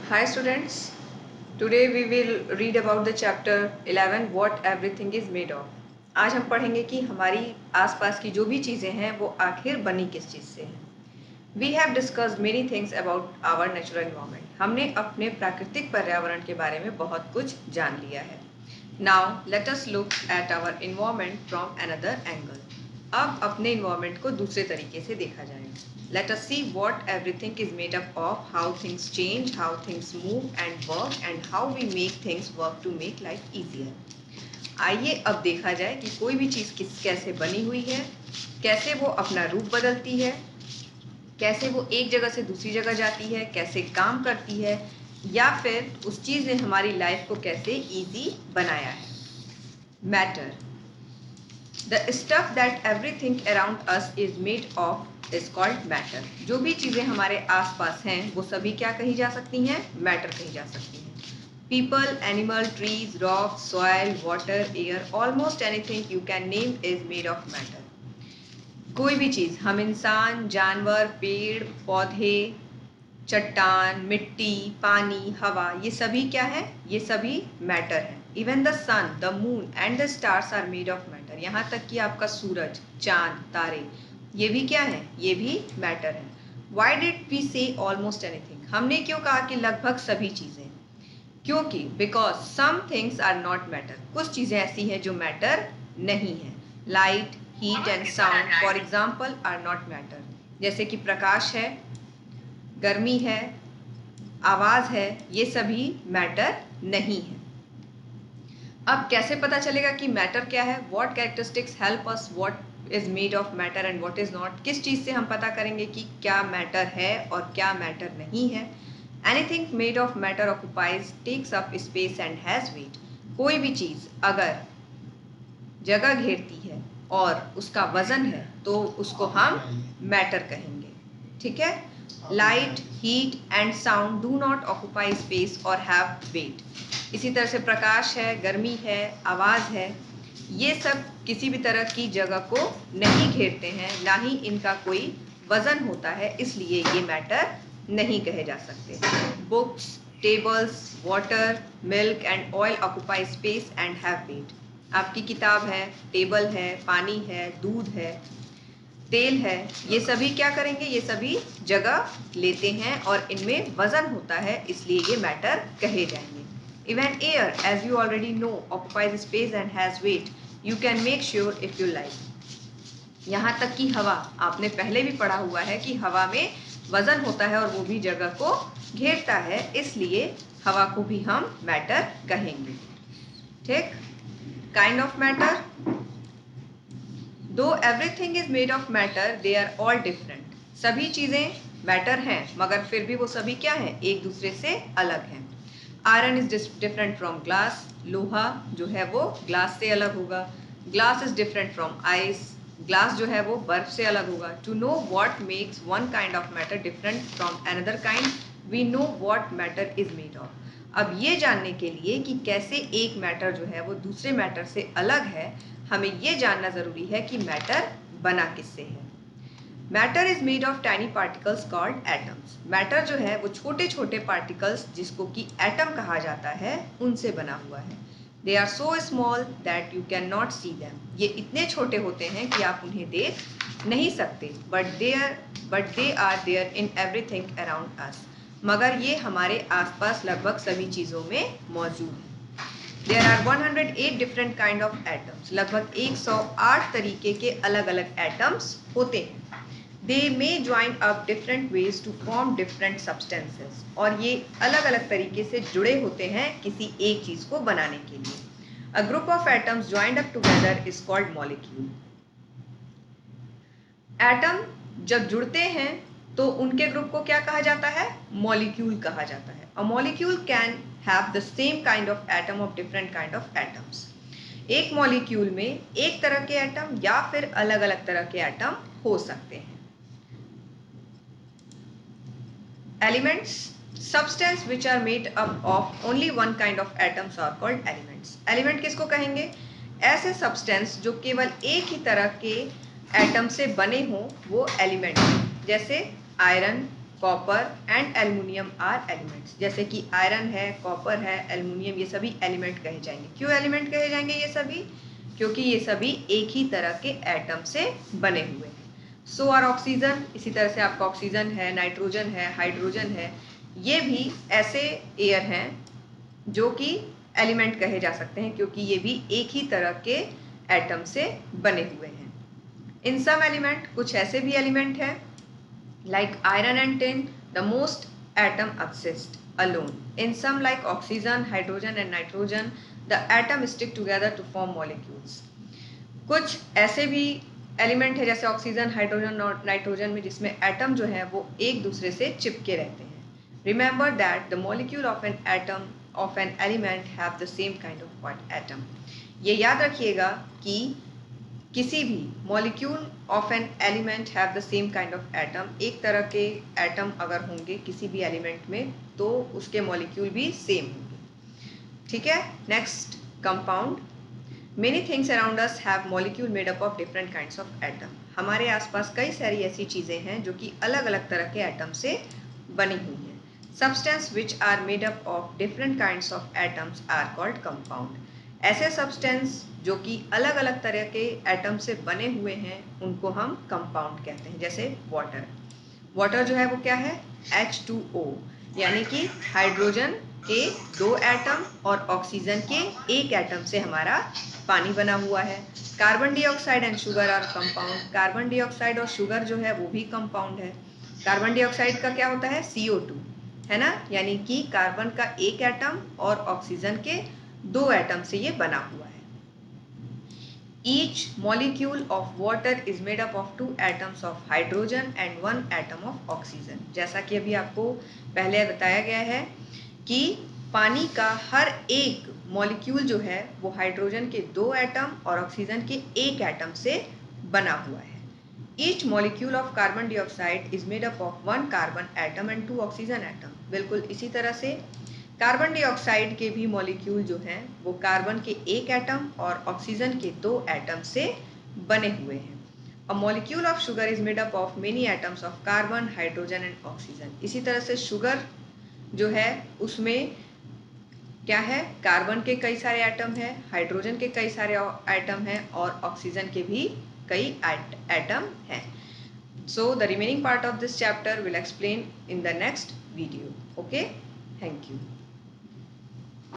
Hi students, today we will read about the chapter 11 what everything is made of. आज हम पढ़ेंगे कि हमारी आसपास की जो भी चीज़ें हैं वो आखिर बनी किस चीज़ से हैं. We have discussed many things about our natural environment. हमने अपने प्राकृतिक पर्यावरण के बारे में बहुत कुछ जान लिया है. Now let us look at our environment from another angle. अब अपने environment को दूसरे तरीके से देखा जाएगा. Let us see what everything is made up of, how things change, how things move and work, and how we make things work to make life easier. आइए अब देखा जाए कि कोई भी चीज़ कैसे बनी हुई है, कैसे वो अपना रूप बदलती है, कैसे वो एक जगह से दूसरी जगह जाती है, कैसे काम करती है, या फिर उस चीज़ ने हमारी लाइफ को कैसे इजी बनाया है. Matter. The stuff that everything around us is made of is called matter. जो भी चीज़ें हमारे आसपास हैं वो सभी क्या कही जा सकती हैं? मैटर कही जा सकती हैं. People, animal, trees, rocks, soil, water, air, almost anything you can name is made of matter. कोई भी चीज़, हम इंसान, जानवर, पेड़, पौधे, चट्टान, मिट्टी, पानी, हवा, ये सभी क्या है? ये सभी मैटर हैं. Even the sun, the moon and the stars are made of matter. यहाँ तक कि आपका सूरज, चांद, तारे, ये भी क्या है? ये भी मैटर है. Why did we say almost anything? हमने क्यों कहा कि लगभग सभी चीज़ें? क्योंकि because some things are not matter. कुछ चीज़ें ऐसी हैं जो मैटर नहीं है. Light, heat and sound for example are not matter. जैसे कि प्रकाश है, गर्मी है, आवाज़ है, ये सभी मैटर नहीं है. अब कैसे पता चलेगा कि मैटर क्या है? What characteristics help us what is made of matter and what is not. किस चीज़ से हम पता करेंगे कि क्या मैटर है और क्या मैटर नहीं है? Anything made of matter occupies, takes up space and has weight. कोई भी चीज़ अगर जगह घेरती है और उसका वजन है तो उसको हम मैटर कहेंगे. ठीक है. Light, heat and sound do not occupy space और हैव वेट. इसी तरह से प्रकाश है, गर्मी है, आवाज़ है, ये सब किसी भी तरह की जगह को नहीं घेरते हैं, ना ही इनका कोई वजन होता है, इसलिए ये मैटर नहीं कहे जा सकते. Books, tables, water, milk and oil occupy space and have weight. आपकी किताब है, टेबल है, पानी है, दूध है, तेल है, ये सभी क्या करेंगे? ये सभी जगह लेते हैं और इनमें वजन होता है, इसलिए ये मैटर कहे जाएंगे. Even air, as you already know, occupies space and has weight. You can make sure if you like. यहाँ तक कि हवा, आपने पहले भी पढ़ा हुआ है कि हवा में वजन होता है और वो भी जगह को घेरता है, इसलिए हवा को भी हम मैटर कहेंगे. ठीक. Kind of matter. Though everything is made of matter, they are all different. सभी चीज़ें मैटर हैं मगर फिर भी वो सभी क्या हैं? एक दूसरे से अलग हैं. Iron is different from glass. लोहा जो है वो ग्लास से अलग होगा. Glass is different from ice. Glass जो है वो बर्फ से अलग होगा. To know what makes one kind of matter different from another kind, we know what matter is made of. अब ये जानने के लिए कि कैसे एक मैटर जो है वो दूसरे मैटर से अलग है, हमें ये जानना ज़रूरी है कि मैटर बना किससे है. Matter is made of tiny particles called atoms. Matter जो है वो छोटे छोटे पार्टिकल्स जिसको कि एटम कहा जाता है उनसे बना हुआ है. They are so small that you can not see them. ये इतने छोटे होते हैं कि आप उन्हें देख नहीं सकते. But they are there in everything around us. मगर ये हमारे आसपास लगभग सभी चीज़ों में मौजूद है. There are 108 different kind of atoms. लगभग 108 तरीके के अलग अलग एटम्स होते हैं. They may join up different ways to form different substances. और ये अलग अलग तरीके से जुड़े होते हैं किसी एक चीज़ को बनाने के लिए. A group of atoms joined up together is called molecule. Atom जब जुड़ते हैं तो उनके ग्रुप को क्या कहा जाता है? मॉलिक्यूल कहा जाता है. A molecule can have the same kind of atom of different kind of atoms. एक मॉलिक्यूल में एक तरह के एटम या फिर अलग अलग तरह के एटम हो सकते हैं. Elements. Substance which are made up of only one kind of atoms are called elements. Element किसको कहेंगे? ऐसे सब्सटेंस जो केवल एक ही तरह के एटम से बने हों वो एलिमेंट हैं. जैसे iron, copper and aluminium are elements. जैसे कि आयरन है, कॉपर है, एल्युमिनियम, ये सभी एलिमेंट कहे जाएंगे। क्यों एलिमेंट कहे जाएंगे ये सभी? क्योंकि ये सभी एक ही तरह के एटम से बने हुए हैं। सो आर ऑक्सीजन, इसी तरह से आपका ऑक्सीजन है, नाइट्रोजन है, हाइड्रोजन है, ये भी ऐसे एयर हैं जो कि एलिमेंट कहे जा सकते हैं, क्योंकि ये भी एक ही तरह के एटम से बने हुए हैं। इन सम एलिमेंट, कुछ ऐसे भी एलिमेंट हैं like iron and tin, the most atom exist alone. In some like oxygen, hydrogen and nitrogen, the atom stick together to form molecules. कुछ ऐसे भी एलिमेंट है जैसे ऑक्सीजन, हाइड्रोजन और नाइट्रोजन में जिसमें एटम जो है वो एक दूसरे से चिपके रहते हैं। Remember that the molecule of an atom of an element have the same kind of atom. ये याद रखिएगा कि किसी भी molecule of an element have the same kind of atom, एक तरह के एटम अगर होंगे किसी भी एलिमेंट में तो उसके मॉलिक्यूल भी सेम होंगे। ठीक है, next compound. Many things around us have molecule made up of different kinds of atom. हमारे आसपास कई सारी ऐसी चीज़ें हैं जो कि अलग अलग तरह के एटम से बनी हुई हैं। Substance which are made up of different kinds of atoms are called compound. ऐसे सब्सटेंस जो कि अलग अलग तरह के एटम से बने हुए हैं उनको हम कंपाउंड कहते हैं। जैसे वाटर, वाटर जो है वो क्या है? H2O, यानी कि हाइड्रोजन के 2 एटम और ऑक्सीजन के 1 एटम से हमारा पानी बना हुआ है। Carbon dioxide and sugar are compound. Carbon dioxide और शुगर जो है वो भी कंपाउंड है। कार्बन डाइऑक्साइड का क्या होता है? CO2, है ना, यानी कि कार्बन का 1 एटम और ऑक्सीजन के 2 एटम से ये बना हुआ है। Each molecule of water is made up of 2 atoms of hydrogen and 1 atom of oxygen। जैसा कि अभी आपको पहले बताया गया है कि पानी का हर एक मॉलिक्यूल जो है वो हाइड्रोजन के 2 एटम और ऑक्सीजन के 1 एटम से बना हुआ है। Each molecule of carbon dioxide is made up of 1 carbon atom and 2 oxygen atom। बिल्कुल इसी तरह से कार्बन डाइऑक्साइड के भी मॉलिक्यूल जो हैं वो कार्बन के 1 एटम और ऑक्सीजन के 2 एटम से बने हुए हैं। A molecule of sugar is made up of many atoms of carbon, hydrogen and oxygen. इसी तरह से शुगर जो है उसमें क्या है? कार्बन के कई सारे एटम हैं, हाइड्रोजन के कई सारे एटम हैं और ऑक्सीजन के भी कई एटम हैं। So the remaining part of this chapter will explain in the next video. Okay, thank you.